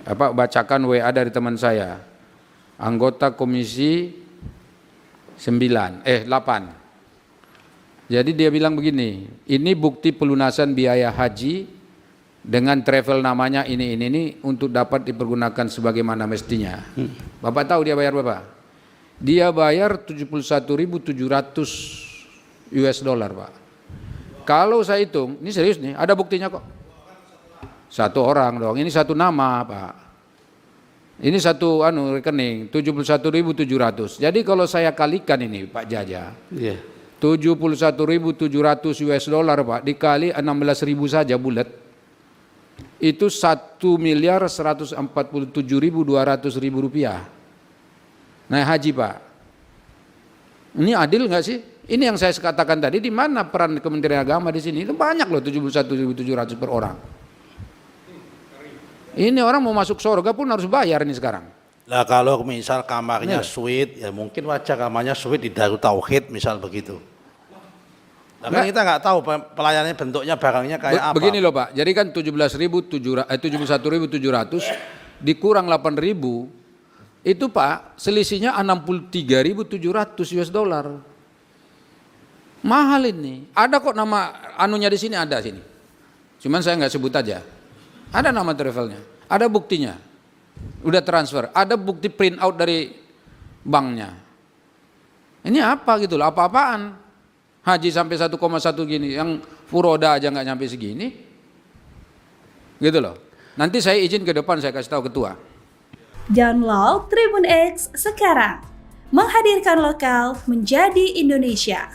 Bacakan WA dari teman saya, anggota komisi 8. Jadi dia bilang begini, ini bukti pelunasan biaya haji dengan travel namanya ini untuk dapat dipergunakan sebagaimana mestinya. Bapak tahu dia bayar berapa? Dia bayar 71.700 US dollar, Pak. Kalau saya hitung, ini serius nih, ada buktinya kok. Satu orang dong, ini satu nama, Pak. Ini satu rekening, 71.700. Jadi kalau saya kalikan ini, Pak Jaja, 71.700 US dollar, Pak, dikali 16.000 saja bulat, itu 1.147.200.000 rupiah. Nah haji, Pak, ini adil nggak sih? Ini yang saya katakan tadi, di mana peran Kementerian Agama di sini? Itu banyak loh, 71.700 per orang. Ini orang mau masuk surga pun harus bayar ini sekarang. Lah kalau misal kamarnya suite, ya mungkin wajar kamarnya suite di Darut Tauhid misal begitu. Nah, kan kita nggak tahu pelayanannya bentuknya barangnya kayak apa. Begini loh Pak, jadi kan 71.700 dikurang 8.000, itu Pak selisihnya 63.700 US dollar. Mahal ini. Ada kok nama anunya di sini, ada sini. Cuman saya nggak sebut aja. Ada nama travelnya, ada buktinya. Udah transfer, ada bukti print out dari banknya. Ini apa gitu loh, apa-apaan? Haji sampai 1,1 gini, yang furoda aja nggak nyampe segini. Gitu loh. Nanti saya izin ke depan saya kasih tahu ketua. Download Tribun X sekarang. Menghadirkan lokal menjadi Indonesia.